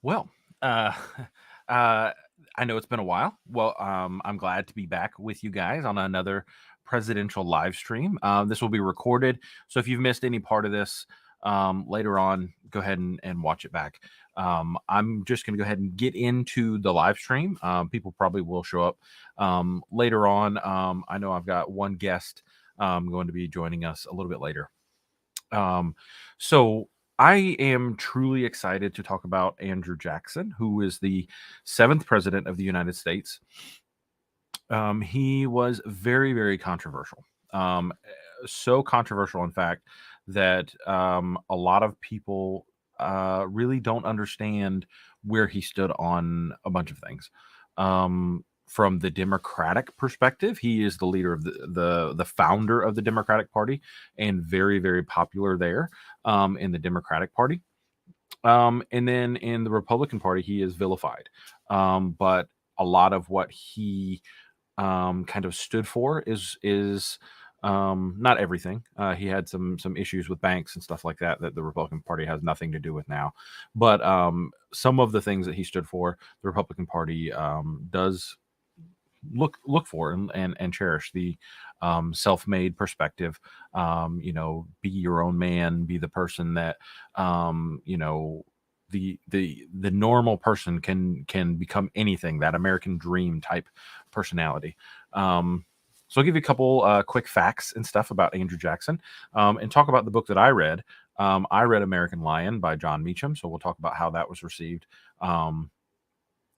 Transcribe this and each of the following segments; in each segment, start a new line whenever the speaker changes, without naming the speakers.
Well, uh, uh, I know it's been a while. Well, I'm glad to be back with you guys on another presidential live stream. This will be recorded, so if you've missed any part of this later on, go ahead and watch it back. I'm just going to go ahead and get into the live stream. People probably will show up later on. I know I've got one guest going to be joining us a little bit later. Um, so I am truly excited to talk about Andrew Jackson, who is the seventh president of the United States. He was very, very controversial. So controversial, in fact, that a lot of people really don't understand where he stood on a bunch of things. From the Democratic perspective, he is the leader of the founder of the Democratic Party and very, very popular there in the Democratic Party. And then in the Republican Party, he is vilified. But a lot of what he kind of stood for is not everything. He had some issues with banks and stuff like that that the Republican Party has nothing to do with now. But some of the things that he stood for, the Republican Party does look for and cherish the self-made perspective. Be your own man, be the person that the normal person can become anything, that American dream type personality. So I'll give you a couple quick facts and stuff about Andrew Jackson, and talk about the book that I read. I read American Lion by John Meacham, so we'll talk about how that was received.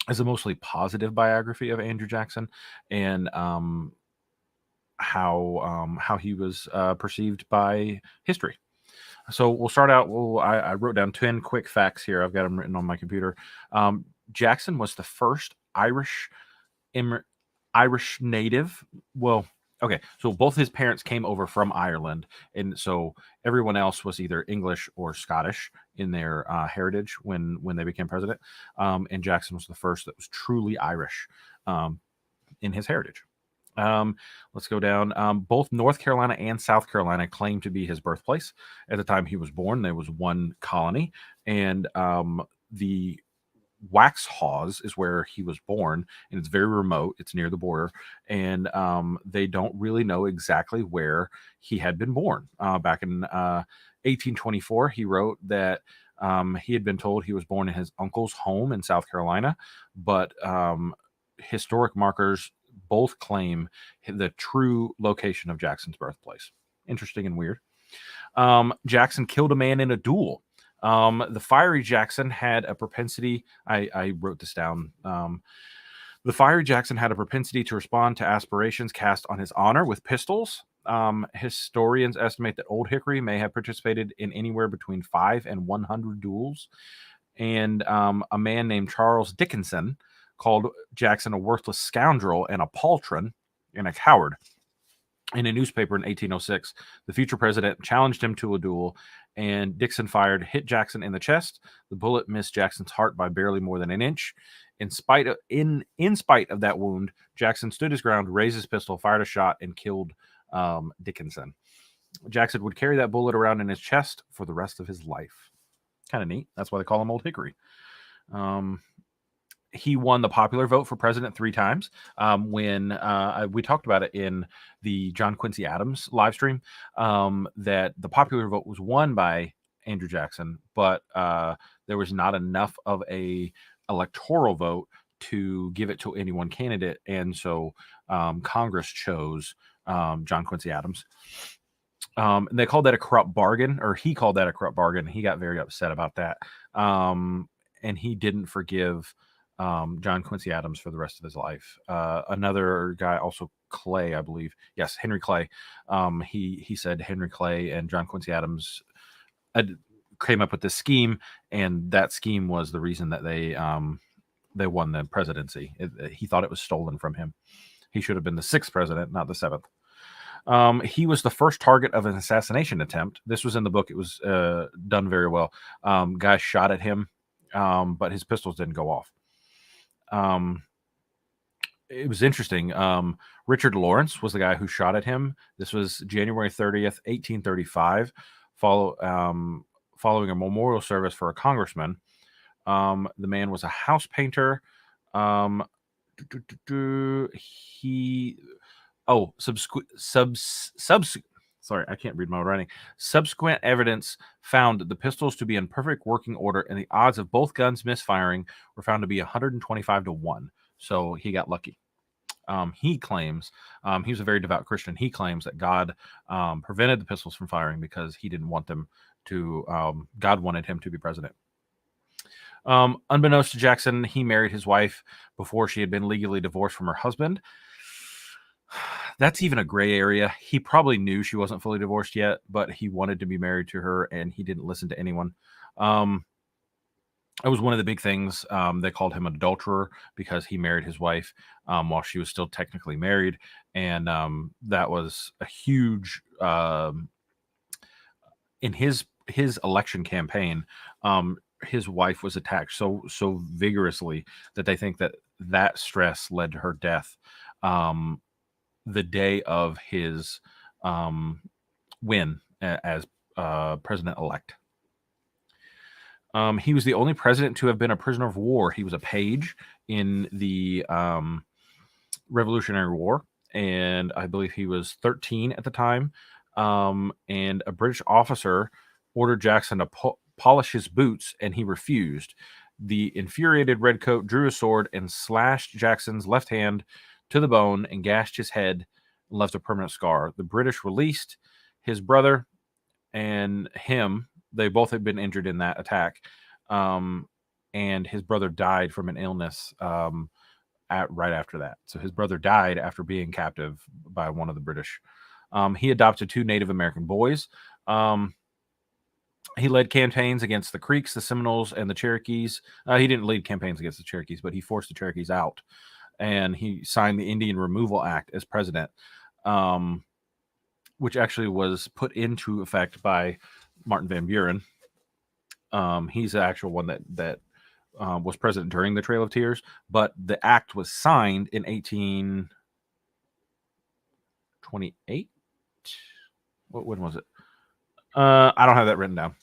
As a mostly positive biography of Andrew Jackson, and how he was perceived by history. So we'll start out. I wrote down 10 quick facts here. I've got them written on my computer. Jackson was the first Irish native. Well, okay, so both his parents came over from Ireland, and so everyone else was either English or Scottish in their heritage when they became president. And Jackson was the first that was truly Irish in his heritage. Let's go down. Both North Carolina and South Carolina claim to be his birthplace. At the time he was born, there was one colony, and the Waxhaws is where he was born, and it's very remote. It's near the border, and they don't really know exactly where he had been born. Back in 1824, he wrote that he had been told he was born in his uncle's home in South Carolina, but historic markers both claim the true location of Jackson's birthplace. Interesting and weird. Jackson killed a man in a duel. The fiery Jackson had a propensity. I wrote this down. The fiery Jackson had a propensity to respond to aspirations cast on his honor with pistols. Historians estimate that Old Hickory may have participated in anywhere between 5 and 100 duels. And a man named Charles Dickinson called Jackson a worthless scoundrel and a paltron and a coward. In a newspaper in 1806, the future president challenged him to a duel, and Dixon hit Jackson in the chest. The bullet missed Jackson's heart by barely more than an inch. In spite of that wound, Jackson stood his ground, raised his pistol, fired a shot, and killed Dickinson. Jackson would carry that bullet around in his chest for the rest of his life. Kind of neat. That's why they call him Old Hickory. He won the popular vote for president 3 times. When we talked about it in the John Quincy Adams live stream, that the popular vote was won by Andrew Jackson, but there was not enough of a electoral vote to give it to any one candidate, and so Congress chose John Quincy Adams. And they called that a corrupt bargain, or he called that a corrupt bargain. He got very upset about that, and he didn't forgive John Quincy Adams for the rest of his life. Another guy, also Clay, I believe. Yes, Henry Clay. He said Henry Clay and John Quincy Adams came up with this scheme, and that scheme was the reason that they won the presidency. He thought it was stolen from him. He should have been the 6th president, not the 7th. He was the first target of an assassination attempt. This was in the book. It was done very well. Guys shot at him, but his pistols didn't go off. It was interesting. Richard Lawrence was the guy who shot at him. This was January 30th, 1835, following a memorial service for a congressman. The man was a house painter. Um, he sorry, I can't read my writing. Subsequent evidence found the pistols to be in perfect working order, and the odds of both guns misfiring were found to be 125 to 1. So he got lucky. He claims, he was a very devout Christian. He claims that God prevented the pistols from firing because he didn't want them to, God wanted him to be president. Unbeknownst to Jackson, he married his wife before she had been legally divorced from her husband. That's even a gray area. He probably knew she wasn't fully divorced yet, but he wanted to be married to her, and he didn't listen to anyone. It was one of the big things. They called him an adulterer because he married his wife while she was still technically married, and that was a huge in his election campaign. His wife was attacked so vigorously that they think that stress led to her death the day of his win as president-elect. He was the only president to have been a prisoner of war. He was a page in the Revolutionary War, and I believe he was 13 at the time. And a British officer ordered Jackson to polish his boots, and he refused. The infuriated redcoat drew a sword and slashed Jackson's left hand to the bone and gashed his head and left a permanent scar. The British released his brother and him. They both had been injured in that attack. And his brother died from an illness right after that. So his brother died after being captive by one of the British. He adopted 2 Native American boys. He led campaigns against the Creeks, the Seminoles, and the Cherokees. He didn't lead campaigns against the Cherokees, but he forced the Cherokees out. And he signed the Indian Removal Act as president, which actually was put into effect by Martin Van Buren. He's the actual one that was president during the Trail of Tears, but the act was signed in 1828. When was it? I don't have that written down.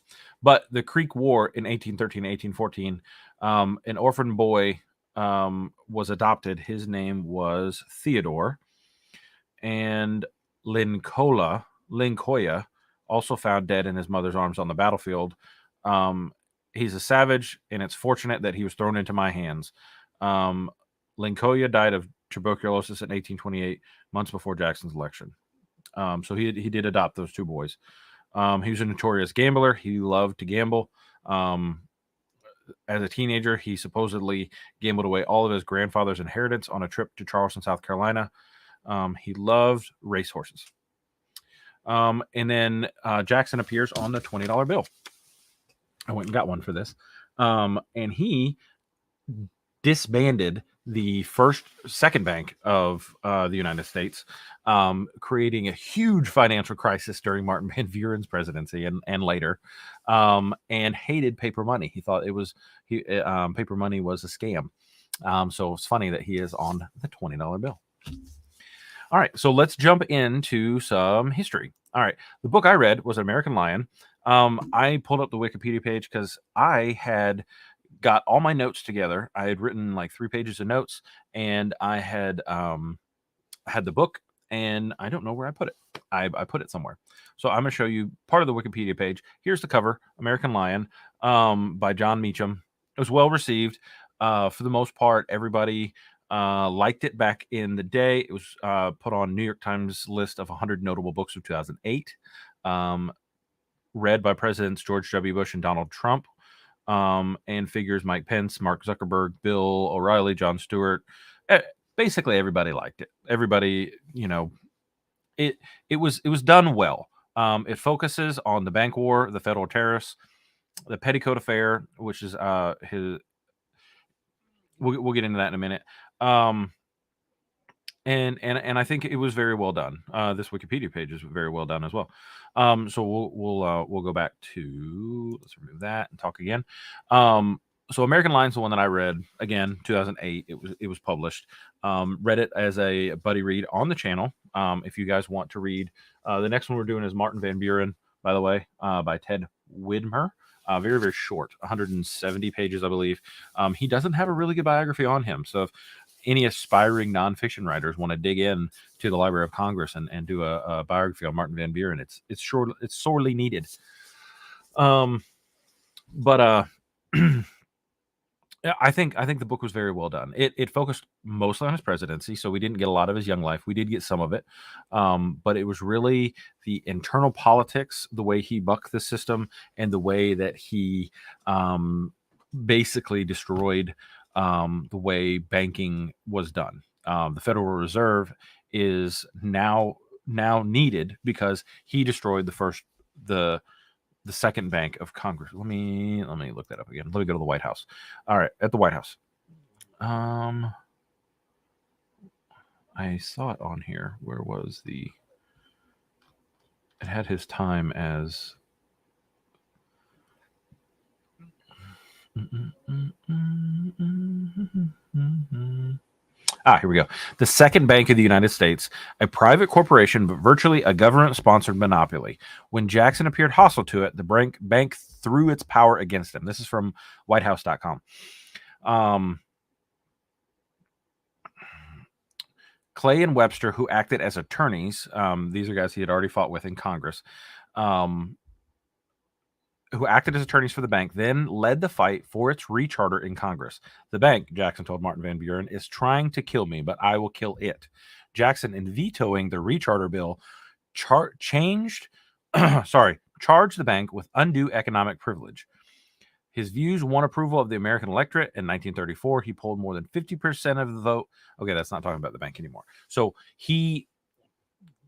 But the Creek War in 1813, 1814, an orphan boy was adopted. His name was Theodore. And Lincoya, also found dead in his mother's arms on the battlefield. He's a savage, and it's fortunate that he was thrown into my hands. Lincoya died of tuberculosis in 1828, months before Jackson's election. So he did adopt those 2 boys. He was a notorious gambler. He loved to gamble. As a teenager, he supposedly gambled away all of his grandfather's inheritance on a trip to Charleston, South Carolina. He loved racehorses. And then Jackson appears on the $20 bill. I went and got one for this. And he disbanded the second bank of the United States, creating a huge financial crisis during Martin Van Buren's presidency and later, and hated paper money. He thought paper money was a scam. So it's funny that he is on the $20 bill. All right, so let's jump into some history. All right, the book I read was American Lion. I pulled up the Wikipedia page because I had got all my notes together. I had written like 3 pages of notes, and I had had the book, and I don't know where I put it. I put it somewhere. So I'm going to show you part of the Wikipedia page. Here's the cover, American Lion, by John Meacham. It was well received. For the most part, everybody liked it back in the day. It was put on New York Times list of 100 notable books of 2008. Read by Presidents George W. Bush and Donald Trump. And figures Mike Pence, Mark Zuckerberg, Bill O'Reilly, Jon Stewart. Basically, everybody liked it. Everybody, it was done well. It focuses on the bank war, the federal tariffs, the petticoat affair, which is his. We'll get into that in a minute. And I think it was very well done. This Wikipedia page is very well done as well. So we'll go back to, let's remove that and talk again. So American Lion's the one that I read, again, 2008. It was published. Read it as a buddy read on the channel. If you guys want to read, the next one we're doing is Martin Van Buren, by the way, by Ted Widmer. Very, very short, 170 pages, I believe. He doesn't have a really good biography on him. So if any aspiring nonfiction writers want to dig in to the Library of Congress and do a biography on Martin Van Buren, it's sorely needed. But yeah, I think the book was very well done. It focused mostly on his presidency, so we didn't get a lot of his young life. We did get some of it, but it was really the internal politics, the way he bucked the system, and the way that he basically destroyed the way banking was done. The Federal Reserve is now needed because he destroyed the second bank of Congress. Let me look that up again. Let me go to the White House. All right, at the White House. I saw it on here. Where was the? It had his time as. Here we go. The second bank of the United States, a private corporation, but virtually a government-sponsored monopoly. When Jackson appeared hostile to it, the bank threw its power against him. This is from whitehouse.com. Clay and Webster, who acted as attorneys, these are guys he had already fought with in Congress, who acted as attorneys for the bank, then led the fight for its recharter in Congress. The bank, Jackson told Martin Van Buren, is trying to kill me, but I will kill it. Jackson, in vetoing the recharter bill, charged the bank with undue economic privilege. His views won approval of the American electorate. In 1934, he polled more than 50% of the vote. Okay, that's not talking about the bank anymore. So he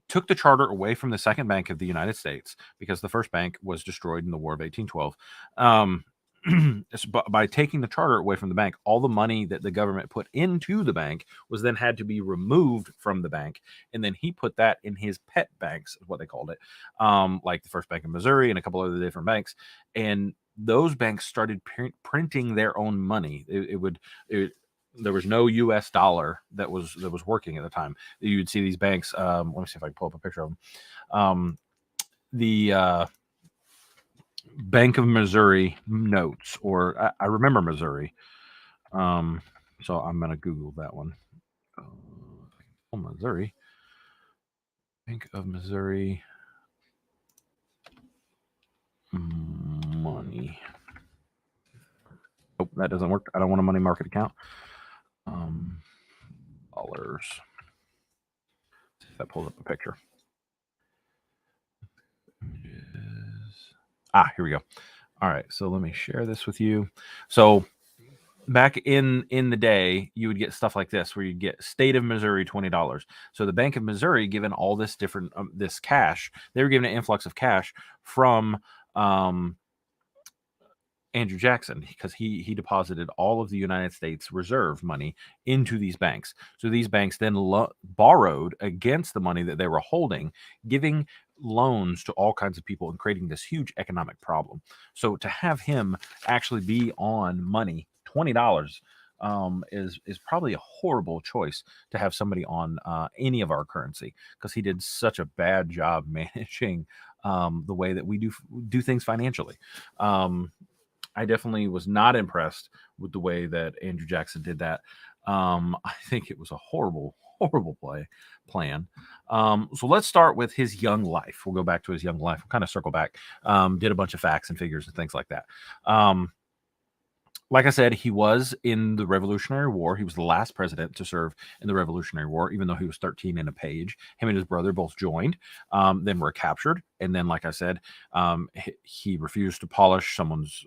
took the charter away from the second bank of the United States because the first bank was destroyed in the War of 1812. By taking the charter away from the bank, all the money that the government put into the bank was then had to be removed from the bank, and then he put that in his pet banks, is what they called it, like the First Bank of Missouri and a couple other different banks. And those banks started printing their own money. There was no U.S. dollar that was working at the time. You would see these banks. Let me see if I can pull up a picture of them. The Bank of Missouri notes, or I remember Missouri. So I'm going to Google that one. Missouri. Bank of Missouri money. Oh, that doesn't work. I don't want a money market account. Dollars. See if that pulls up a picture. Here we go. All right, so let me share this with you. So back in the day, you would get stuff like this, where you'd get State of Missouri $20. So the Bank of Missouri, given all this different this cash, they were given an influx of cash from Andrew Jackson, because he deposited all of the United States reserve money into these banks. So these banks then borrowed against the money that they were holding, giving loans to all kinds of people and creating this huge economic problem. So to have him actually be on money, $20, is probably a horrible choice to have somebody on any of our currency, because he did such a bad job managing the way that we do things financially. I definitely was not impressed with the way that Andrew Jackson did that. I think it was a horrible plan. So let's start with his young life. We'll go back to his young life. We'll kind of circle back. Did a bunch of facts and figures and things like that. Like I said, he was in the Revolutionary War. He was the last president to serve in the Revolutionary War, even though he was 13 and a page. Him and his brother both joined, then were captured. And then, like I said, he refused to polish someone's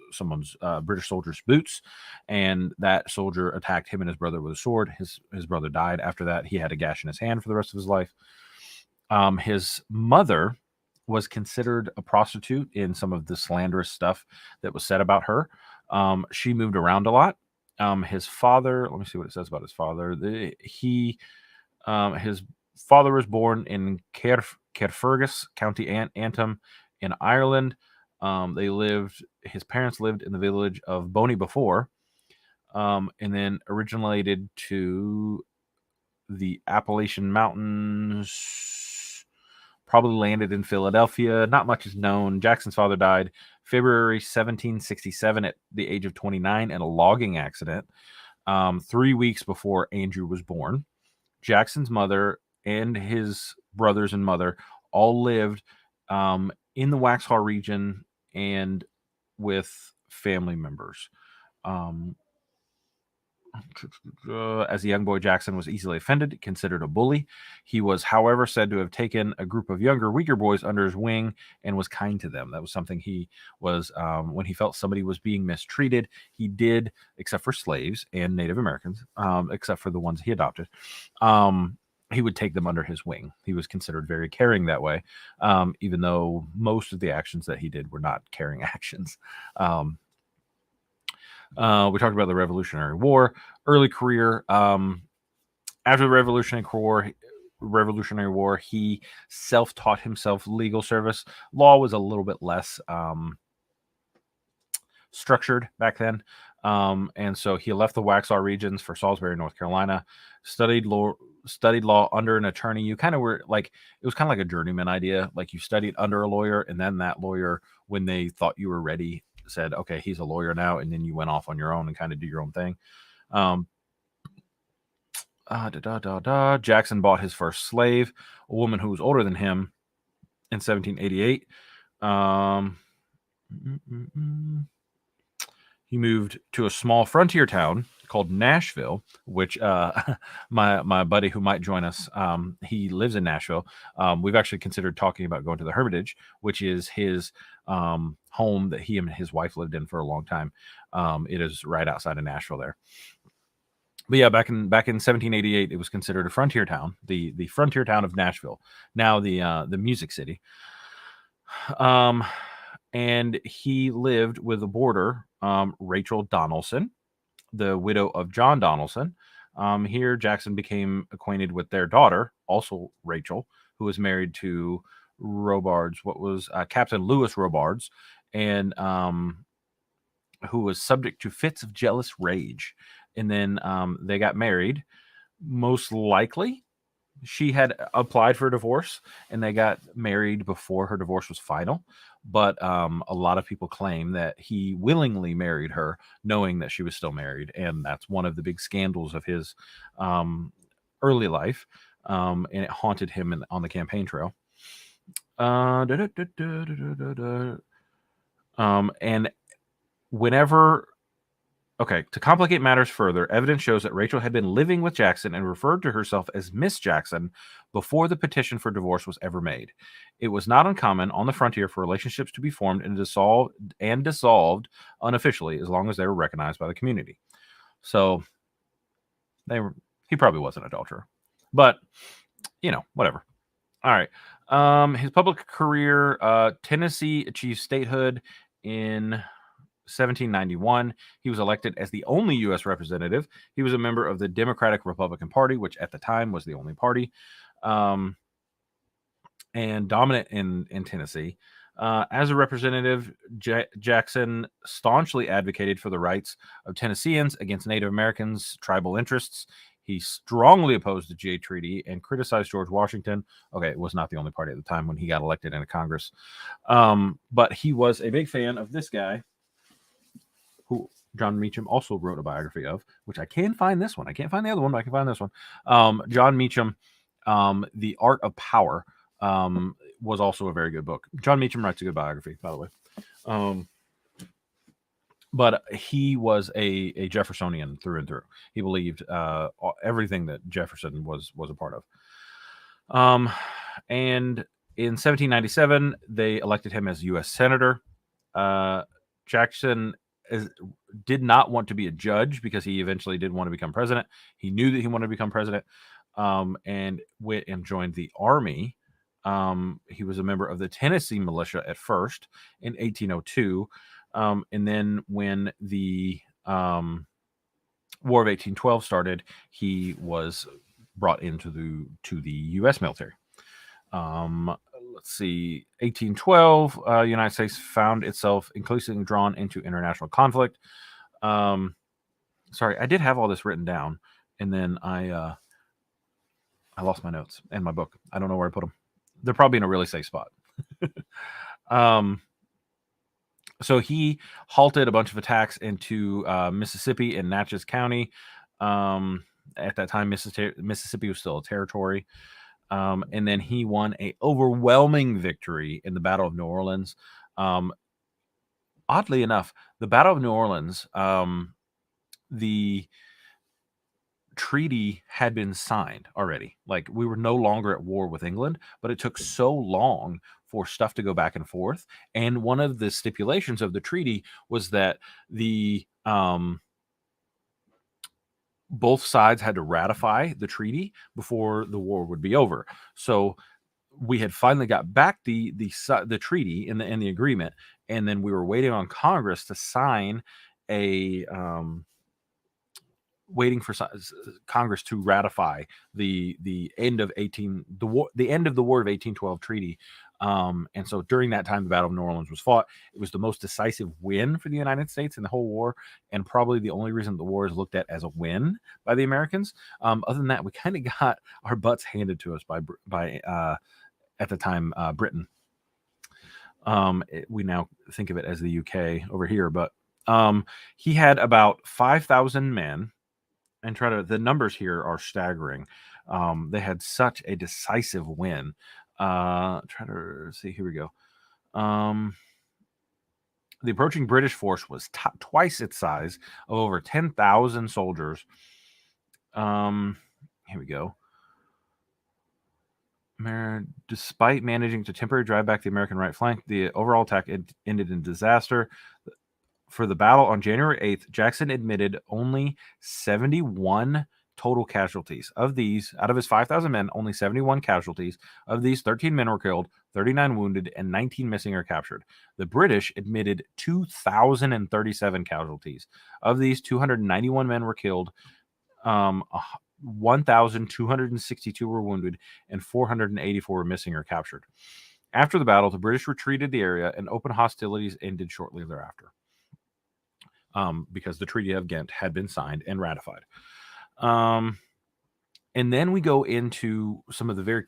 British soldier's boots. And that soldier attacked him and his brother with a sword. His brother died after that. He had a gash in his hand for the rest of his life. His mother was considered a prostitute in some of the slanderous stuff that was said about her. She moved around a lot. His father, let me see what it says about his father. His father was born in Cairfergus, County Antrim, in Ireland. His parents lived in the village of Boney Before, and then originated to the Appalachian Mountains. Probably landed in Philadelphia. Not much is known. Jackson's father died February 1767, at the age of 29, in a logging accident, 3 weeks before Andrew was born. Jackson's mother and his brothers and mother all lived in the Waxhaw region and with family members. As a young boy, Jackson was easily offended, considered a bully. He was, however, said to have taken a group of younger, weaker boys under his wing and was kind to them. That was something he was, when he felt somebody was being mistreated, he did, except for slaves and Native Americans, except for the ones he adopted. He would take them under his wing. He was considered very caring that way, even though most of the actions that he did were not caring actions. We talked about the Revolutionary War, early career. After the Revolutionary War, he self-taught himself legal service. Law was a little bit less structured back then. And so he left the Waxhaw regions for Salisbury, North Carolina, studied law under an attorney. You kind of were like, it was kind of like a journeyman idea. Like you studied under a lawyer, and then that lawyer, when they thought you were ready, said, okay, he's a lawyer now. And then you went off on your own and kind of do your own thing. Jackson bought his first slave, a woman who was older than him, in 1788. He moved to a small frontier town called Nashville, which my buddy who might join us, he lives in Nashville. We've actually considered talking about going to the Hermitage, which is his home that he and his wife lived in for a long time. It is right outside of Nashville there. But yeah, back in 1788, it was considered a frontier town, the frontier town of Nashville, now the Music City. And he lived with a boarder, Rachel Donaldson, the widow of John Donaldson. Here, Jackson became acquainted with their daughter, also Rachel, who was married to Robards, Captain Lewis Robards, and who was subject to fits of jealous rage. And then they got married. Most likely, she had applied for a divorce, and they got married before her divorce was final. But a lot of people claim that he willingly married her, knowing that she was still married. And that's one of the big scandals of his early life. And it haunted him on the campaign trail. And whenever... Okay, to complicate matters further, evidence shows that Rachel had been living with Jackson and referred to herself as Miss Jackson before the petition for divorce was ever made. It was not uncommon on the frontier for relationships to be formed and dissolved unofficially, as long as they were recognized by the community. So he probably was an adulterer, but whatever. All right. His public career, Tennessee achieved statehood in 1791. He was elected as the only U.S. representative. He was a member of the Democratic Republican Party, which at the time was the only party, and dominant in Tennessee. As a representative, Jackson staunchly advocated for the rights of Tennesseans against Native Americans' tribal interests. He strongly opposed the Jay Treaty and criticized George Washington. Okay, it was not the only party at the time when he got elected into Congress. But he was a big fan of this guy, who John Meacham also wrote a biography of, which I can find this one. I can't find the other one, but I can find this one. John Meacham, The Art of Power, was also a very good book. John Meacham writes a good biography, by the way. But he was a Jeffersonian through and through. He believed everything that Jefferson was a part of. And in 1797, they elected him as U.S. Senator. Jackson did not want to be a judge because he eventually did want to become president. He knew that he wanted to become president, and went and joined the Army. He was a member of the Tennessee militia at first in 1802. And then when the War of 1812 started, he was brought into the U.S. military. Let's see, 1812, United States found itself increasingly drawn into international conflict. Sorry, I did have all this written down, and then I lost my notes and my book. I don't know where I put them. They're probably in a really safe spot. So he halted a bunch of attacks into Mississippi and Natchez County. At that time, Mississippi was still a territory. And then he won a overwhelming victory in the Battle of New Orleans. Oddly enough, the Battle of New Orleans, the treaty had been signed already. Like, we were no longer at war with England, but it took so long for stuff to go back and forth. And one of the stipulations of the treaty was that the both sides had to ratify the treaty before the war would be over. So we had finally got back the treaty and the agreement, and then we were waiting on Congress to sign a waiting for Congress to ratify the end of the end of the War of 1812 treaty. And so during that time, the Battle of New Orleans was fought. It was the most decisive win for the United States in the whole war, and probably the only reason the war is looked at as a win by the Americans. Other than that, we kind of got our butts handed to us by at the time, Britain. We now think of it as the UK over here, but he had about 5,000 men, and the numbers here are staggering. They had such a decisive win. Try to see. Here we go. The approaching British force was twice its size, of over 10,000 soldiers. Here we go. Despite managing to temporarily drive back the American right flank, the overall attack ended in disaster. For the battle on January 8th, Jackson admitted only 71 total casualties. Of these, out of his 5,000 men, only 71 casualties. Of these, 13 men were killed, 39 wounded, and 19 missing or captured. The British admitted 2,037 casualties. Of these, 291 men were killed, 1,262 were wounded, and 484 were missing or captured. After the battle, the British retreated the area, and open hostilities ended shortly thereafter. Because the Treaty of Ghent had been signed and ratified. And then we go into some of the very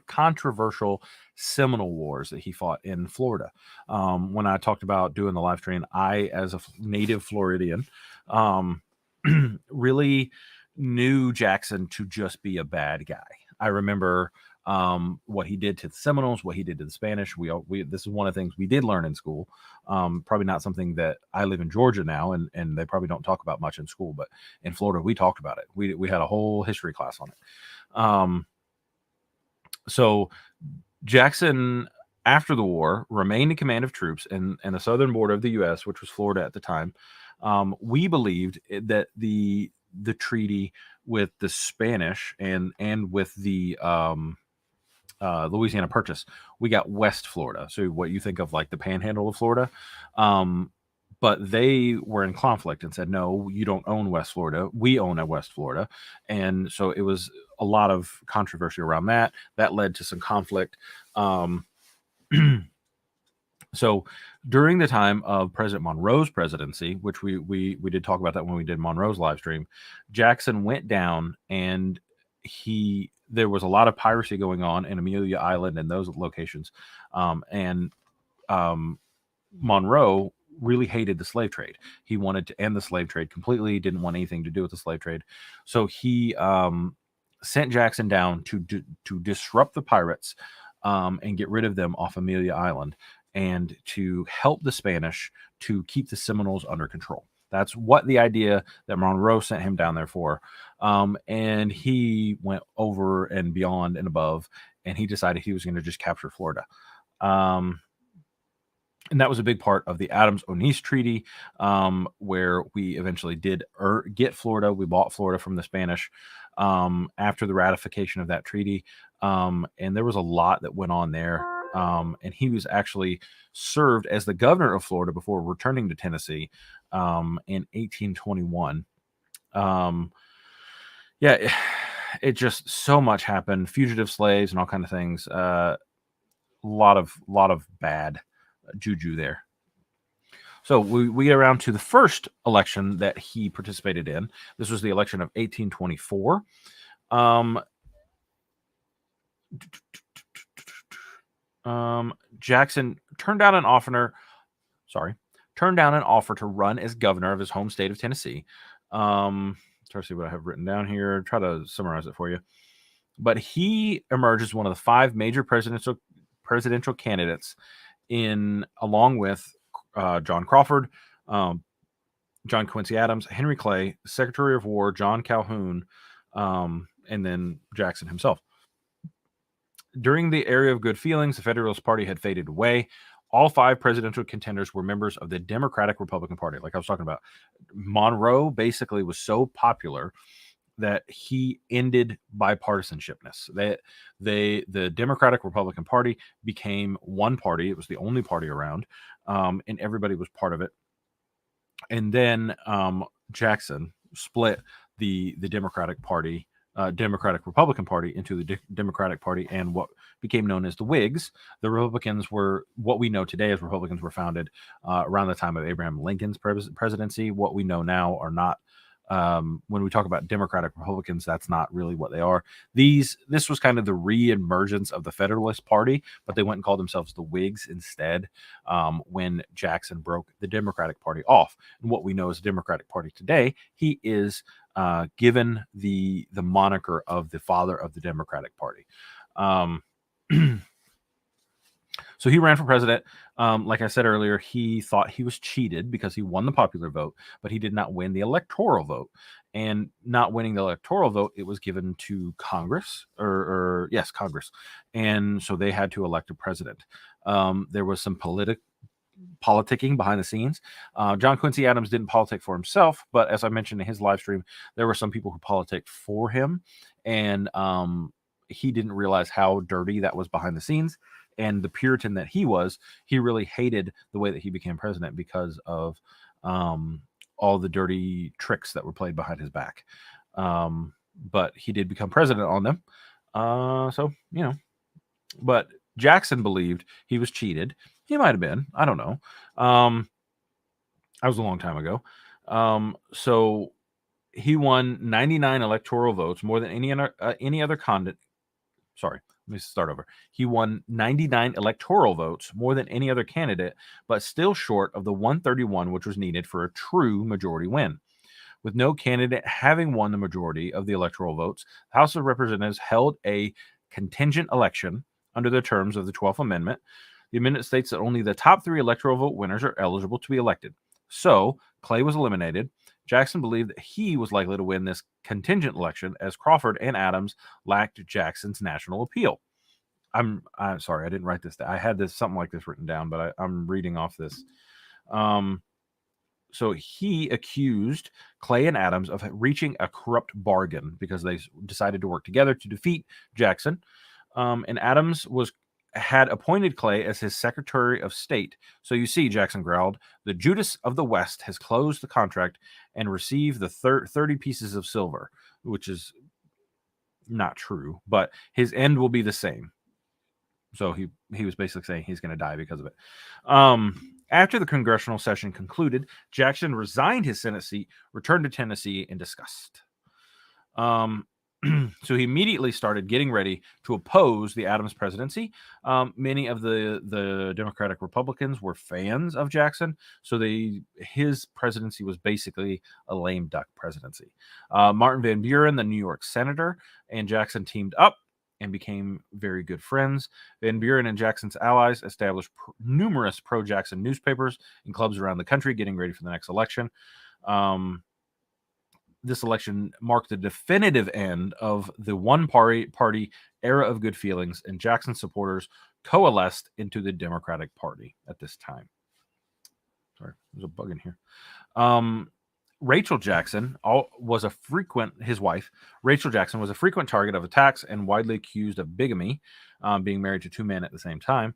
controversial Seminole Wars that he fought in Florida. When I talked about doing the live stream, I, as a native Floridian, really knew Jackson to just be a bad guy. I remember what he did to the Seminoles, what he did to the Spanish. This is one of the things we did learn in school. Probably not something that I live in Georgia now, and they probably don't talk about much in school, but in Florida, we talked about it. We had a whole history class on it. So Jackson, after the war, remained in command of troops in the southern border of the U.S., which was Florida at the time. We believed that the treaty with the Spanish and with the Louisiana Purchase, we got West Florida. So what you think of like the panhandle of Florida. But they were in conflict and said, no, you don't own West Florida. We own West Florida. And so it was a lot of controversy around that. That led to some conflict. So during the time of President Monroe's presidency, which we did talk about that when we did Monroe's live stream, Jackson went down, and there was a lot of piracy going on in Amelia Island and those locations. Monroe really hated the slave trade. He wanted to end the slave trade completely, didn't want anything to do with the slave trade. So he sent Jackson down to disrupt the pirates and get rid of them off Amelia Island, and to help the Spanish to keep the Seminoles under control. That's what the idea that Monroe sent him down there for. And he went over and beyond and above, and he decided he was going to just capture Florida. And that was a big part of the Adams-Onis Treaty, where we eventually did get Florida. We bought Florida from the Spanish after the ratification of that treaty. And there was a lot that went on there. And he was actually served as the governor of Florida before returning to Tennessee in 1821. Yeah, it just so much happened. Fugitive slaves and all kinds of things. A lot of bad juju there. So we get around to the first election that he participated in. This was the election of 1824. Jackson turned down an offer turned down an offer to run as governor of his home state of Tennessee. Try to see what I have written down here. Try to summarize it for you. But he emerged as one of the 5 major presidential candidates along with John Crawford, John Quincy Adams, Henry Clay, Secretary of War John Calhoun, and then Jackson himself. During the era of good feelings, the Federalist Party had faded away. All 5 presidential contenders were members of the Democratic Republican Party. Like I was talking about, Monroe basically was so popular that he ended bipartisanshipness. The Democratic Republican Party became one party. It was the only party around, and everybody was part of it. And then Jackson split the Democratic Party, Democratic Republican Party, into the Democratic Party and what became known as the Whigs. The Republicans were what we know today as Republicans were founded around the time of Abraham Lincoln's presidency. What we know now are not. When we talk about Democratic Republicans, that's not really what they are. This was kind of the re-emergence of the Federalist Party, but they went and called themselves the Whigs instead when Jackson broke the Democratic Party off. And what we know as the Democratic Party today, he is given the moniker of the father of the Democratic Party. So he ran for president. Like I said earlier, he thought he was cheated because he won the popular vote, but he did not win the electoral vote. And not winning the electoral vote, it was given to Congress, yes, Congress. And so they had to elect a president. There was some politicking behind the scenes. John Quincy Adams didn't politic for himself, but as I mentioned in his live stream, there were some people who politicked for him, and he didn't realize how dirty that was behind the scenes. And the Puritan that he was, he really hated the way that he became president because of all the dirty tricks that were played behind his back. But he did become president on them. But Jackson believed he was cheated. He might have been. I don't know. That was a long time ago. So he won 99 electoral votes, more than any other candidate. Sorry, let me start over. He won 99 electoral votes, more than any other candidate, but still short of the 131 which was needed for a true majority win. With no candidate having won the majority of the electoral votes, the House of Representatives held a contingent election under the terms of the 12th Amendment. The amendment states that only the top 3 electoral vote winners are eligible to be elected. So Clay was eliminated. Jackson believed that he was likely to win this contingent election, as Crawford and Adams lacked Jackson's national appeal. I'm sorry, I didn't write this down. I had something like this written down, but I'm reading off this. So he accused Clay and Adams of reaching a corrupt bargain because they decided to work together to defeat Jackson. And Adams had appointed Clay as his Secretary of State. So you see, Jackson growled, the Judas of the West has closed the contract and received the 30 pieces of silver, which is not true, but his end will be the same. So he was basically saying he's going to die because of it. After the congressional session concluded, Jackson resigned his Senate seat, returned to Tennessee in disgust. So he immediately started getting ready to oppose the Adams presidency. Many of the Democratic Republicans were fans of Jackson, so his presidency was basically a lame duck presidency. Martin Van Buren, the New York senator, and Jackson teamed up and became very good friends. Van Buren and Jackson's allies established numerous pro-Jackson newspapers and clubs around the country, getting ready for the next election. This election marked the definitive end of the one-party era of good feelings, and Jackson supporters coalesced into the Democratic Party at this time. Sorry, there's a bug in here. Rachel Jackson his wife, Rachel Jackson, was a frequent target of attacks and widely accused of bigamy, being married to 2 men at the same time.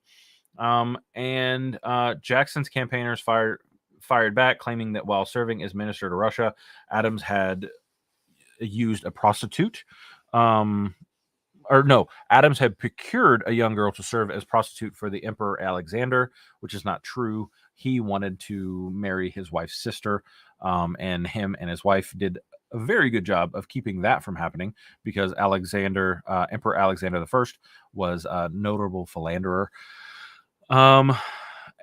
Jackson's campaigners fired back, claiming that while serving as minister to Russia, Adams had used a prostitute. Adams had procured a young girl to serve as prostitute for the Emperor Alexander, which is not true. He wanted to marry his wife's sister, and him and his wife did a very good job of keeping that from happening because Emperor Alexander I was a notable philanderer.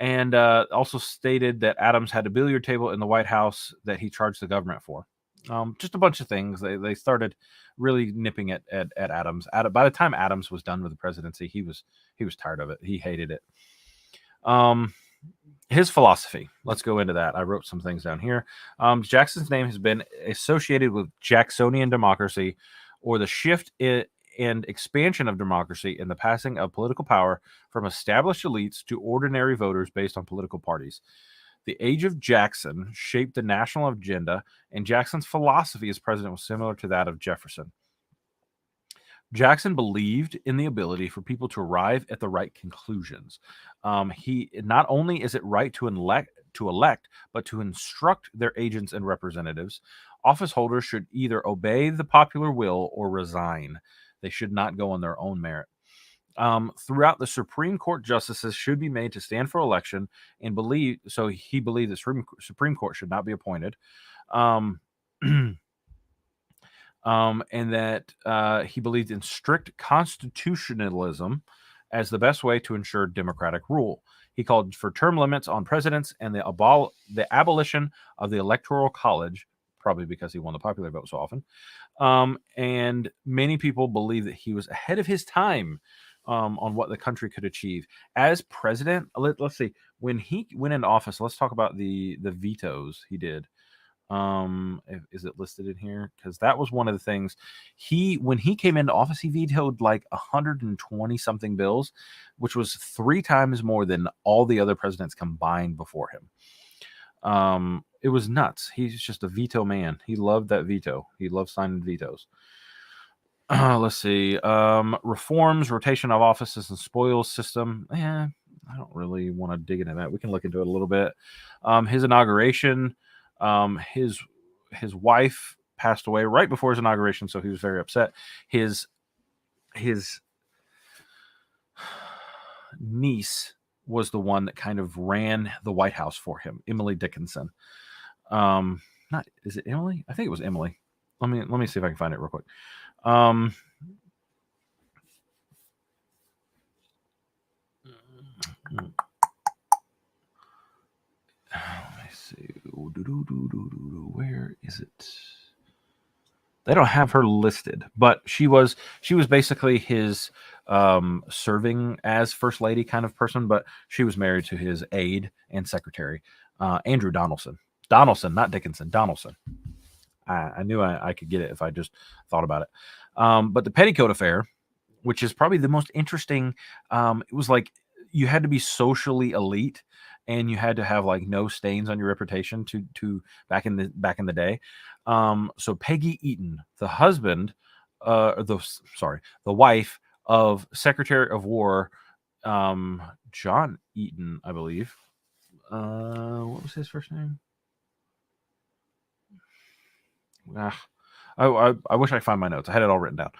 and also stated that Adams had a billiard table in the White House that he charged the government for. Just a bunch of things. They started really nipping at Adams. By the time Adams was done with the presidency, he was tired of it. He hated it. His philosophy. Let's go into that. I wrote some things down here. Jackson's name has been associated with Jacksonian democracy, or the shift and expansion of democracy in the passing of political power from established elites to ordinary voters based on political parties. The age of Jackson shaped the national agenda, and Jackson's philosophy as president was similar to that of Jefferson. Jackson believed in the ability for people to arrive at the right conclusions. He not only is it right to elect, but to instruct their agents and representatives. Office holders should either obey the popular will or resign. They should not go on their own merit. Throughout, the Supreme Court justices should be made to stand for election, and he believed the Supreme Court should not be appointed. And that he believed in strict constitutionalism as the best way to ensure democratic rule. He called for term limits on presidents and the abolition of the Electoral College, probably because he won the popular vote so often. And many people believe that he was ahead of his time on what the country could achieve. As president, let's see, when he went into office, let's talk about the vetoes he did. Is it listed in here? Because that was one of the things when he came into office, he vetoed like 120 something bills, which was 3 times more than all the other presidents combined before him. It was nuts. He's just a veto man. He loved that veto. He loved signing vetoes. Let's see. Reforms, rotation of offices, and spoils system. I don't really want to dig into that. We can look into it a little bit. His inauguration. His wife passed away right before his inauguration, so he was very upset. His niece was the one that kind of ran the White House for him, Emily Dickinson. Is it Emily? I think it was Emily. Let me see if I can find it real quick. Let me see. Where is it? They don't have her listed, but she was basically his serving as first lady kind of person, but she was married to his aide and secretary, Andrew Donaldson. Donaldson, not Dickinson. Donaldson. I knew I could get it if I just thought about it. But the Petticoat Affair, which is probably the most interesting, it was like you had to be socially elite, and you had to have like no stains on your reputation to back in the day. So Peggy Eaton, the wife of Secretary of War John Eaton, I believe. What was his first name? I wish I could find my notes. I had it all written down.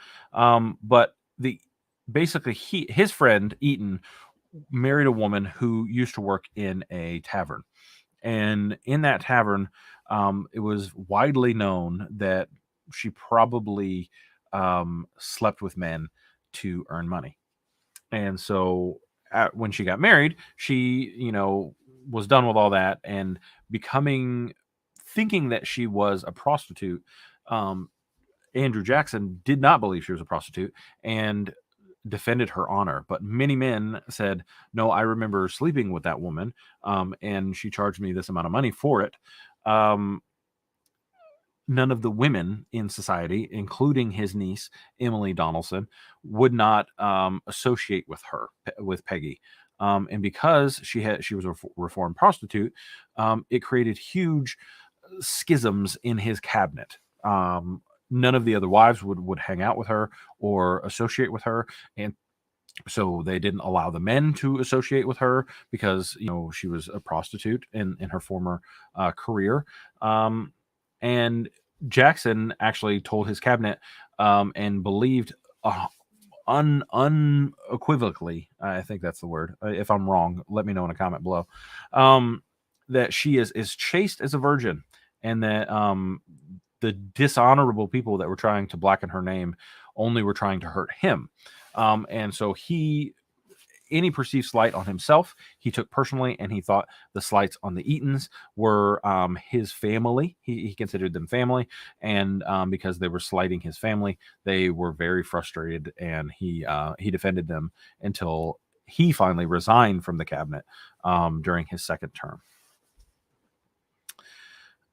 But his friend Eaton married a woman who used to work in a tavern, and in that tavern, it was widely known that she probably slept with men to earn money. And so when she got married, she was done with all that and thinking that she was a prostitute. Andrew Jackson did not believe she was a prostitute and defended her honor, but many men said, no, I remember sleeping with that woman, and she charged me this amount of money for it. None of the women in society, including his niece Emily Donaldson, would not associate with Peggy, and because she was a reformed prostitute, it created huge schisms in his cabinet. None of the other wives would hang out with her or associate with her, and so they didn't allow the men to associate with her because she was a prostitute in her former career. And Jackson actually told his cabinet and believed unequivocally, I think that's the word. If I'm wrong, let me know in a comment below. That she is chaste as a virgin, and that the dishonorable people that were trying to blacken her name only were trying to hurt him. And so he any perceived slight on himself, he took personally, and he thought the slights on the Eatons were his family. He considered them family, and because they were slighting his family, they were very frustrated, and he defended them until he finally resigned from the cabinet during his second term.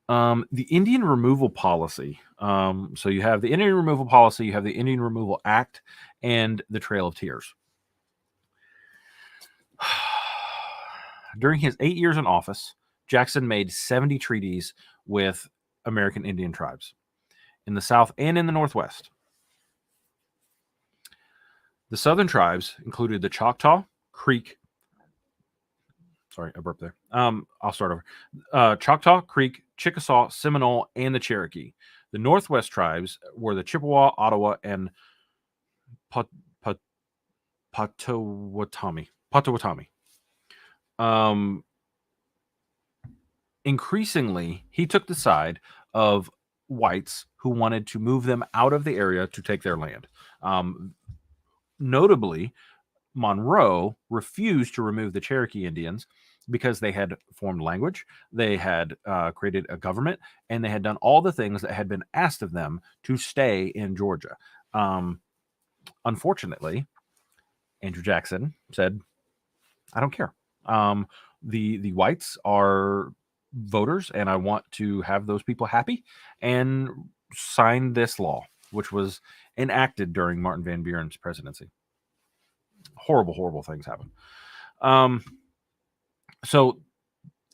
The Indian removal policy. So you have the Indian removal policy, you have the Indian Removal Act, and the Trail of Tears. During his 8 years in office, Jackson made 70 treaties with American Indian tribes in the South and in the Northwest. The Southern tribes included the Choctaw, Creek. Sorry, I burped there. I'll start over. Choctaw, Creek, Chickasaw, Seminole, and the Cherokee. The Northwest tribes were the Chippewa, Ottawa, and Potawatomi. Increasingly, he took the side of whites who wanted to move them out of the area to take their land. Notably, Monroe refused to remove the Cherokee Indians because they had formed language, they had created a government, and they had done all the things that had been asked of them to stay in Georgia. Unfortunately, Andrew Jackson said, I don't care. The whites are voters, and I want to have those people happy, and signed this law, which was enacted during Martin Van Buren's presidency. Horrible, horrible things happen. So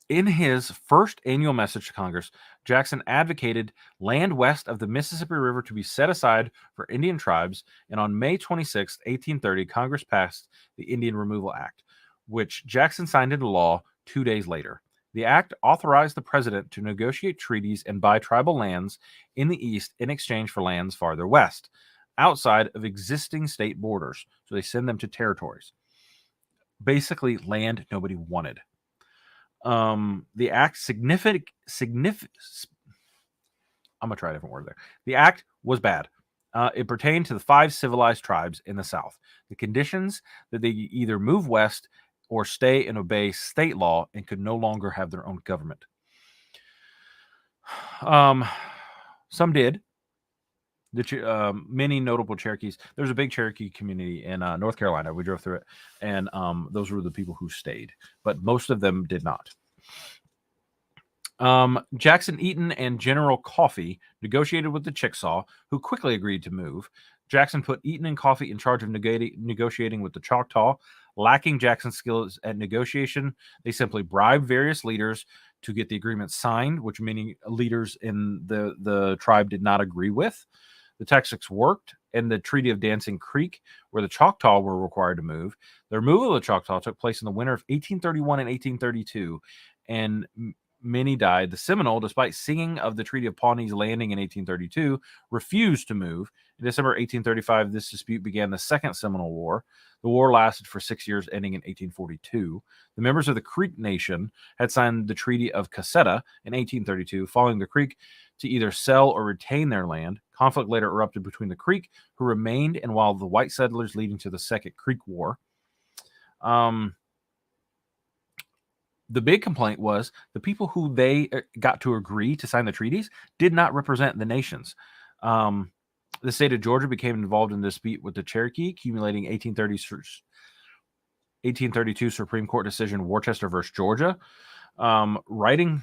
in his first annual message to Congress, Jackson advocated land west of the Mississippi River to be set aside for Indian tribes, and on May 26, 1830, Congress passed the Indian Removal Act, which Jackson signed into law 2 days later. The act authorized the president to negotiate treaties and buy tribal lands in the east in exchange for lands farther west, outside of existing state borders. So they send them to territories. Basically, land nobody wanted. The act I'm gonna try a different word there. The act was bad. It pertained to the 5 civilized tribes in the South. The conditions that they either move west or stay and obey state law and could no longer have their own government. Some did. Many notable Cherokees. There's a big Cherokee community in North Carolina. We drove through it, and those were the people who stayed, but most of them did not. Jackson Eaton and General Coffee negotiated with the Chickasaw, who quickly agreed to move. Jackson put Eaton and Coffee in charge of negotiating with the Choctaw. Lacking Jackson's skills at negotiation, they simply bribed various leaders to get the agreement signed, which many leaders in the tribe did not agree with. The tactics worked, and the Treaty of Dancing Creek, where the Choctaw were required to move. The removal of the Choctaw took place in the winter of 1831 and 1832, and many died. The Seminole, despite singing of the Treaty of Pawnee's Landing in 1832, refused to move. In December 1835, this dispute began the Second Seminole War. The war lasted for 6 years, ending in 1842. The members of the Creek Nation had signed the Treaty of Cassetta in 1832, following the Creek to either sell or retain their land. Conflict later erupted between the Creek, who remained, and while the white settlers, leading to the Second Creek War. The big complaint was the people who they got to agree to sign the treaties did not represent the nations. The state of Georgia became involved in the dispute with the Cherokee, accumulating 1832 Supreme Court decision Worcester versus Georgia. Writing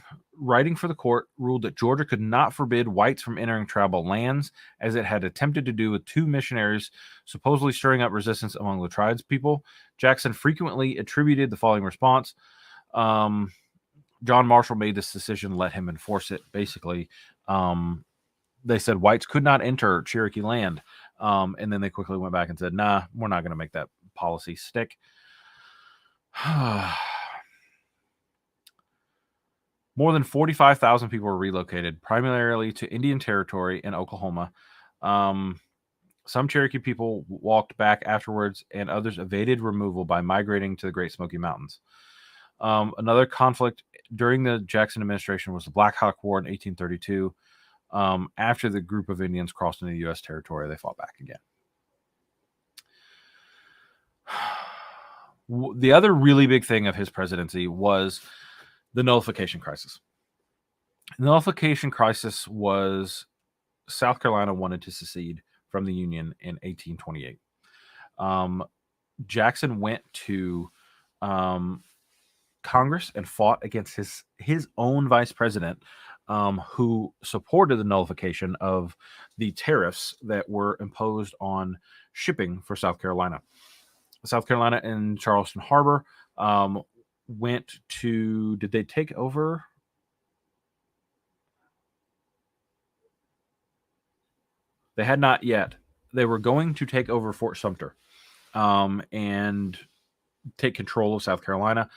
for the court ruled that Georgia could not forbid whites from entering tribal lands, as it had attempted to do with 2 missionaries, supposedly stirring up resistance among the tribespeople. Jackson frequently attributed the following response. John Marshall made this decision, let him enforce it. Basically, they said whites could not enter Cherokee land, and then they quickly went back and said, nah, we're not going to make that policy stick. More than 45,000 people were relocated, primarily to Indian Territory and Oklahoma. Some Cherokee people walked back afterwards, and others evaded removal by migrating to the Great Smoky Mountains. Another conflict during the Jackson administration was the Black Hawk War in 1832. After the group of Indians crossed into U.S. territory, they fought back again. The other really big thing of his presidency was the nullification crisis. The nullification crisis was South Carolina wanted to secede from the Union in 1828. Jackson went to Congress and fought against his own vice president, who supported the nullification of the tariffs that were imposed on shipping for South Carolina. South Carolina and Charleston Harbor went to. Did they take over? They had not yet. They were going to take over Fort Sumter and take control of South Carolina.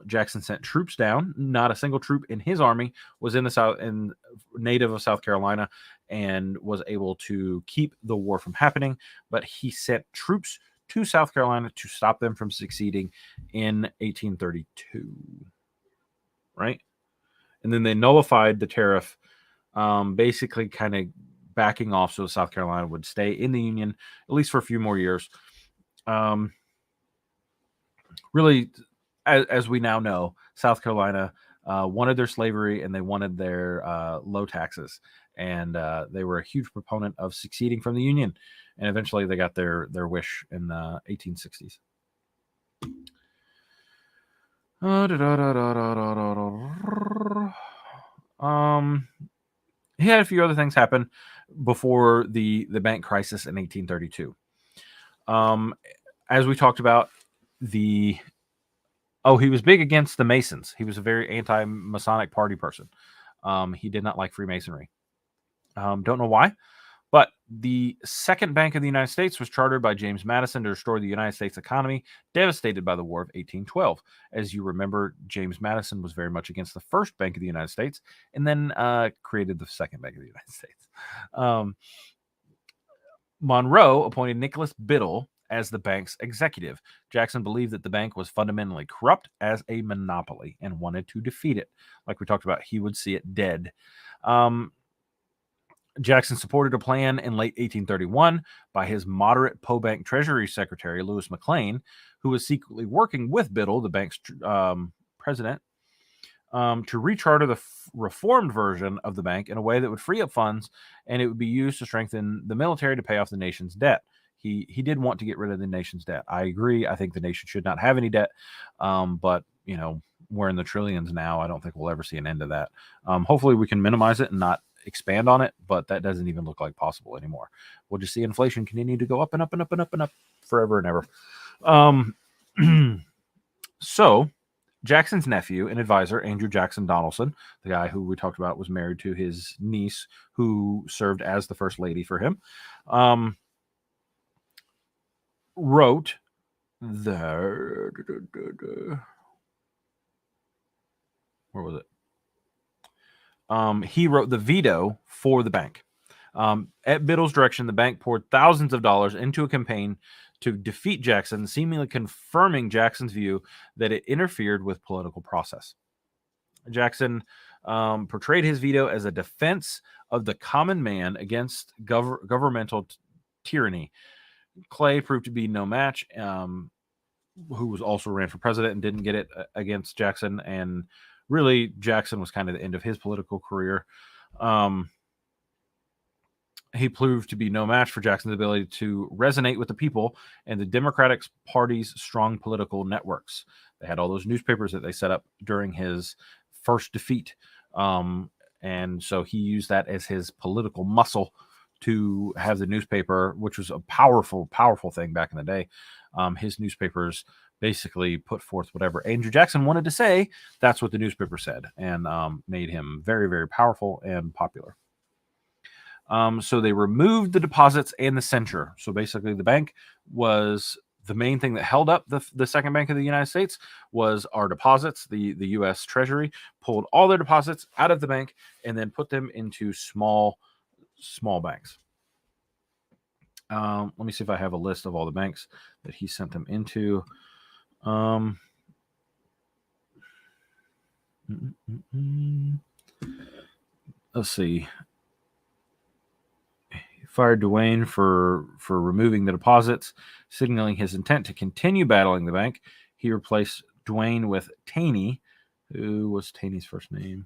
Jackson sent troops down. Not a single troop in his army was in the South and native of South Carolina, and was able to keep the war from happening. But he sent troops to South Carolina to stop them from succeeding in 1832. Right, and then they nullified the tariff, basically kind of backing off so South Carolina would stay in the Union at least for a few more years. Really, as we now know, South Carolina wanted their slavery and they wanted their low taxes, and they were a huge proponent of seceding from the Union, and eventually they got their wish in the 1860s. He had a few other things happen before the bank crisis in 1832. As we talked about, he was big against the Masons. He was a very anti-Masonic party person. He did not like Freemasonry. Don't know why, but the Second Bank of the United States was chartered by James Madison to restore the United States economy, devastated by the War of 1812. As you remember, James Madison was very much against the First Bank of the United States, and then created the Second Bank of the United States. Monroe appointed Nicholas Biddle as the bank's executive. Jackson believed that the bank was fundamentally corrupt as a monopoly and wanted to defeat it. Like we talked about, he would see it dead. Jackson supported a plan in late 1831 by his moderate Bank Treasury Secretary, Lewis McLean, who was secretly working with Biddle, the bank's president, to recharter the reformed version of the bank in a way that would free up funds, and it would be used to strengthen the military to pay off the nation's debt. He did want to get rid of the nation's debt. I agree. I think the nation should not have any debt, but we're in the trillions now. I don't think we'll ever see an end to that. Hopefully we can minimize it and not expand on it, but that doesn't even look like possible anymore. We'll just see inflation continue to go up and up and up and up and up forever and ever. So Jackson's nephew and advisor, Andrew Jackson Donaldson, the guy who we talked about was married to his niece, who served as the first lady for him, wrote where was it? He wrote the veto for the bank. At Biddle's direction, the bank poured thousands of dollars into a campaign to defeat Jackson, seemingly confirming Jackson's view that it interfered with political process. Jackson portrayed his veto as a defense of the common man against governmental tyranny. Clay proved to be no match, who was also ran for president and didn't get it against Jackson, and really, Jackson was kind of the end of his political career. He proved to be no match for Jackson's ability to resonate with the people and the Democratic Party's strong political networks. They had all those newspapers that they set up during his first defeat. And so he used that as his political muscle to have the newspaper, which was a powerful, powerful thing back in the day. His newspapers basically put forth whatever Andrew Jackson wanted to say. That's what the newspaper said, and made him very, very powerful and popular. So they removed the deposits and the censure. So basically the bank was the main thing that held up the Second Bank of the United States was our deposits. The U.S. Treasury pulled all their deposits out of the bank and then put them into small banks. Let me see if I have a list of all the banks that he sent them into. Let's see. fired Duane for removing the deposits, signaling his intent to continue battling the bank. He replaced Duane with Taney. Who was Taney's first name?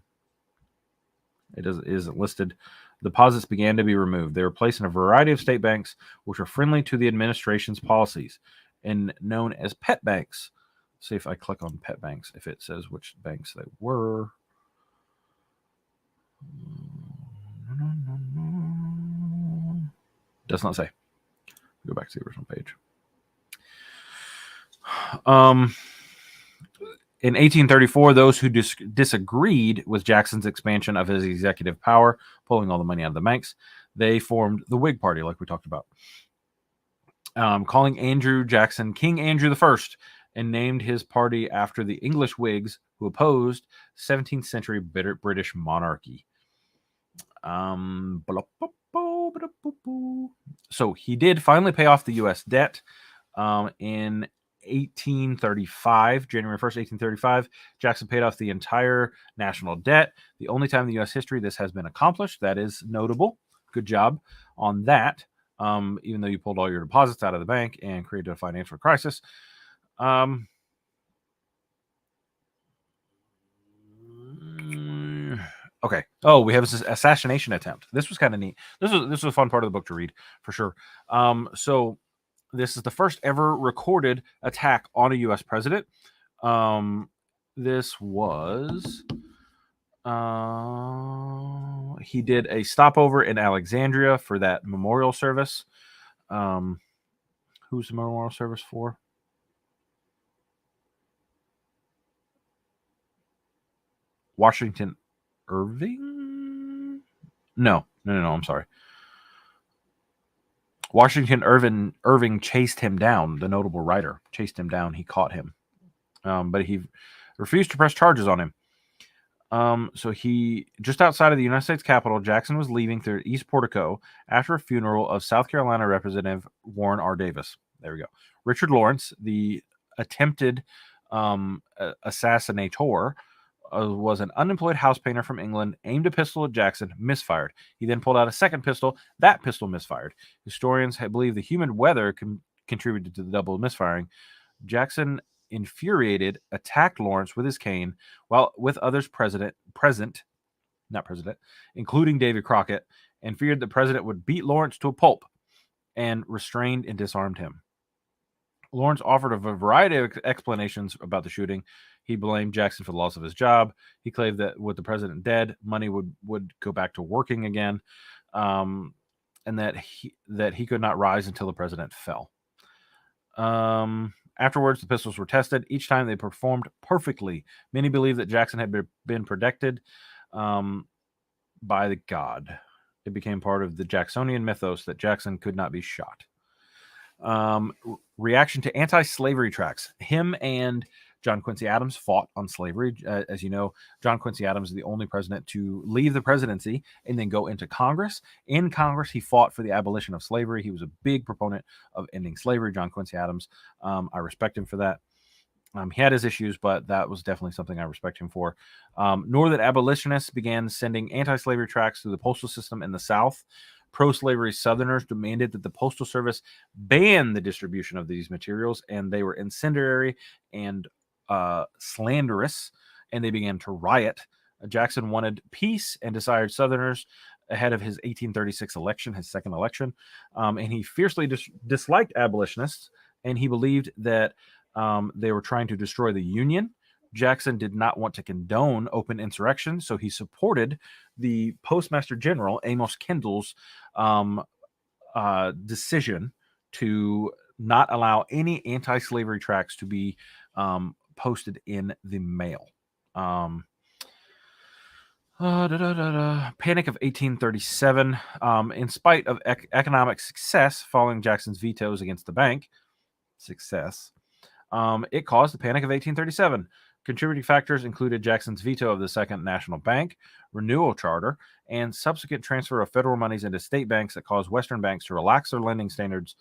It isn't listed. Deposits began to be removed. They were placed in a variety of state banks, which were friendly to the administration's policies and known as pet banks. See if I click on pet banks, if it says which banks they were. Does not say. Go back to the original page. In 1834, those who disagreed with Jackson's expansion of his executive power, pulling all the money out of the banks, they formed the Whig Party, like we talked about, calling Andrew Jackson King Andrew I, and named his party after the English Whigs who opposed 17th century British monarchy. So he did finally pay off the U.S. debt in 1835, January 1st, 1835. Jackson paid off the entire national debt. The only time in the U.S. history this has been accomplished. That is notable. Good job on that. Even though you pulled all your deposits out of the bank and created a financial crisis. Okay. Oh, we have this assassination attempt. This was kind of neat. This was a fun part of the book to read, for sure. So this is the first ever recorded attack on a U.S. president. This was... he did a stopover in Alexandria for that memorial service. Who's the memorial service for? Washington Irving? No, I'm sorry. Washington Irving chased him down. The notable writer chased him down. He caught him, but he refused to press charges on him. So he, just outside of the United States Capitol, Jackson was leaving through East Portico after a funeral of South Carolina Representative Warren R. Davis. There we go. Richard Lawrence, the attempted assassinator, was an unemployed house painter from England, aimed a pistol at Jackson, misfired. He then pulled out a second pistol. That pistol misfired. Historians believe the humid weather contributed to the double misfiring. Jackson, infuriated, attacked Lawrence with his cane, while with others present, including David Crockett, and feared the president would beat Lawrence to a pulp, and restrained and disarmed him. Lawrence offered a variety of explanations about the shooting. He blamed Jackson for the loss of his job. He claimed that with the president dead, money would go back to working again, and that he could not rise until the president fell. Afterwards, the pistols were tested. Each time they performed perfectly. Many believe that Jackson had been protected by the god. It became part of the Jacksonian mythos that Jackson could not be shot. Reaction to anti-slavery tracts. Him and John Quincy Adams fought on slavery. As you know, John Quincy Adams is the only president to leave the presidency and then go into Congress. In Congress, he fought for the abolition of slavery. He was a big proponent of ending slavery, John Quincy Adams. I respect him for that. He had his issues, but that was definitely something I respect him for. Northern abolitionists began sending anti-slavery tracts through the postal system in the South. Pro-slavery Southerners demanded that the Postal Service ban the distribution of these materials, and they were incendiary and slanderous, and they began to riot. Jackson wanted peace and desired Southerners ahead of his 1836 election, his second election, and he fiercely disliked abolitionists, and he believed that they were trying to destroy the Union. Jackson did not want to condone open insurrection, so he supported the Postmaster General, Amos Kendall's decision to not allow any anti-slavery tracts to be posted in the mail. Panic of 1837. In spite of economic success following Jackson's vetoes against the bank, it caused the Panic of 1837. Contributing factors included Jackson's veto of the Second National Bank, renewal charter, and subsequent transfer of federal monies into state banks that caused Western banks to relax their lending standards.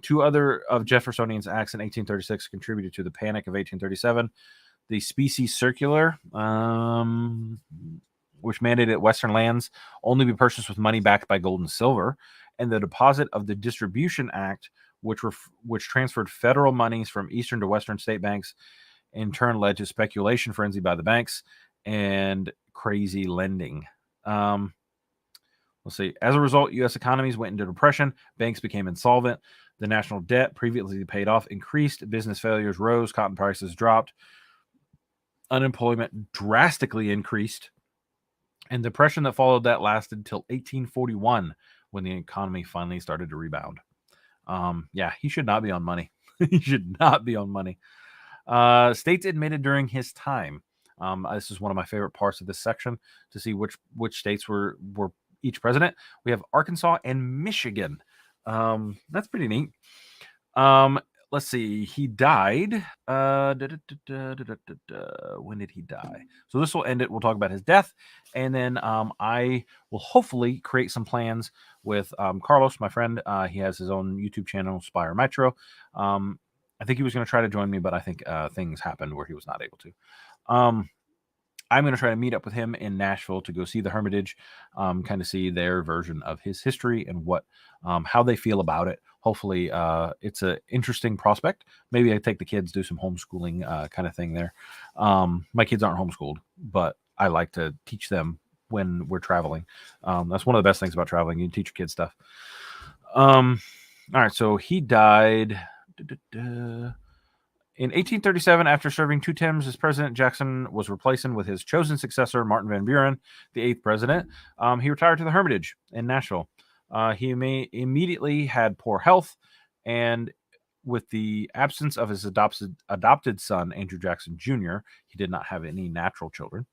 Two other of Jeffersonian's acts in 1836 contributed to the Panic of 1837. The Specie Circular, which mandated Western lands only be purchased with money backed by gold and silver, and the deposit of the Distribution Act, which transferred federal monies from eastern to western state banks, in turn led to speculation frenzy by the banks and crazy lending. Let's see. As a result, U.S. economies went into depression. Banks became insolvent. The national debt, previously paid off, increased. Business failures rose. Cotton prices dropped. Unemployment drastically increased. And the depression that followed that lasted until 1841, when the economy finally started to rebound. Yeah, he should not be on money. He should not be on money. States admitted during his time. This is one of my favorite parts of this section, to see which states were each president. We have Arkansas and Michigan. That's pretty neat. Let's see. He died. When did he die? So this will end it. We'll talk about his death, and then I will hopefully create some plans with Carlos, my friend. He has his own YouTube channel, Spire Metro. I think he was going to try to join me, but I think things happened where he was not able to. I'm going to try to meet up with him in Nashville to go see the Hermitage, kind of see their version of his history and what, how they feel about it. Hopefully, it's an interesting prospect. Maybe I take the kids, do some homeschooling kind of thing there. My kids aren't homeschooled, but I like to teach them when we're traveling. That's one of the best things about traveling. You can teach your kids stuff. All right, so he died. In 1837, after serving 2 terms as president, Jackson was replaced with his chosen successor, Martin Van Buren, the 8th president. He retired to the Hermitage in Nashville. He immediately had poor health, and with the absence of his adopted son, Andrew Jackson Jr., he did not have any natural children.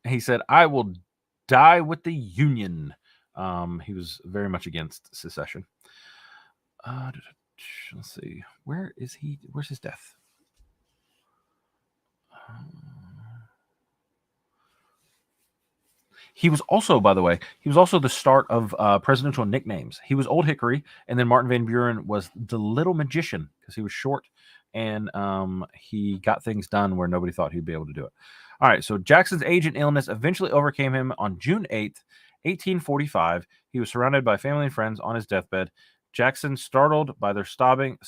He said, "I will die with the Union." He was very much against secession. Let's see. Where is he? Where's his death? He was also, by the way, he was also the start of presidential nicknames. He was Old Hickory, and then Martin Van Buren was the Little Magician because he was short, and he got things done where nobody thought he'd be able to do it. All right, so Jackson's age and illness eventually overcame him on June 8th, 1845. He was surrounded by family and friends on his deathbed. Jackson, startled by their sobbing,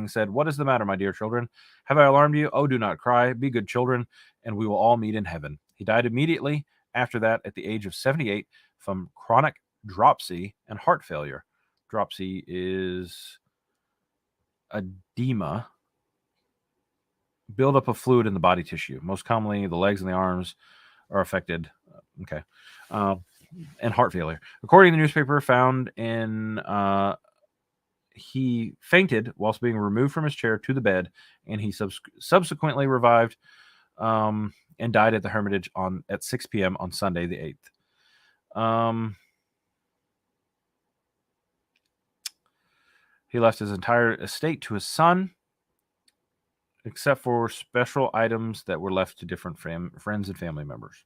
said, "What is the matter, my dear children? Have I alarmed you? Oh, do not cry. Be good children, and we will all meet in heaven." He died immediately after that at the age of 78 from chronic dropsy and heart failure. Dropsy is edema, buildup of fluid in the body tissue. Most commonly, the legs and the arms are affected. Okay. And heart failure. According to the newspaper found in... he fainted whilst being removed from his chair to the bed, and he subsequently revived and died at the Hermitage at 6 p.m. on Sunday the 8th. He left his entire estate to his son, except for special items that were left to different friends and family members.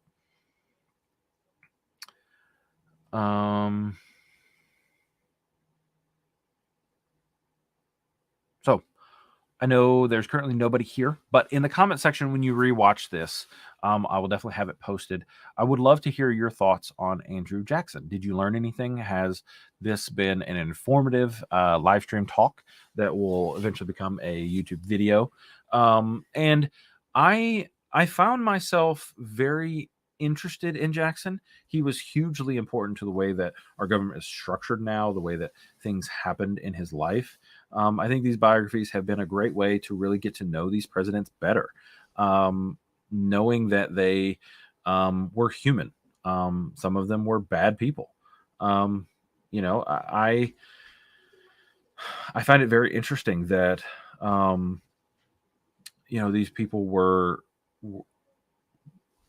So I know there's currently nobody here, but in the comment section when you rewatch this, I will definitely have it posted. I would love to hear your thoughts on Andrew Jackson. Did you learn anything? Has this been an informative live stream talk that will eventually become a YouTube video? And I found myself very interested in Jackson. He was hugely important to the way that our government is structured now, the way that things happened in his life. I think these biographies have been a great way to really get to know these presidents better, knowing that they were human. Some of them were bad people. You know, I find it very interesting that you know, these people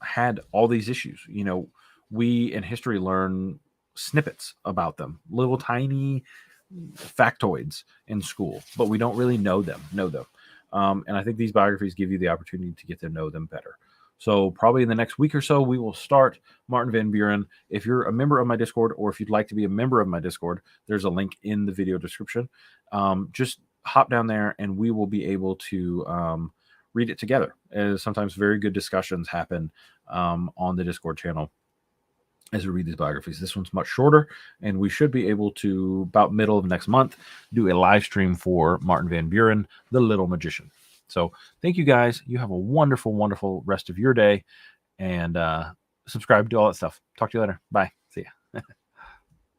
had all these issues. You know, we in history learn snippets about them, little tiny factoids in school, but we don't really know them. And I think these biographies give you the opportunity to get to know them better. So probably in the next week or so, we will start Martin Van Buren. If you're a member of my Discord, or if you'd like to be a member of my Discord, there's a link in the video description. Just hop down there and we will be able to read it together. As sometimes very good discussions happen on the Discord channel. as we read these biographies. This one's much shorter, and we should be able to, about middle of next month, do a live stream for Martin Van Buren, The Little Magician. So thank you guys. You have a wonderful, wonderful rest of your day, and subscribe, do all that stuff. Talk to you later. Bye.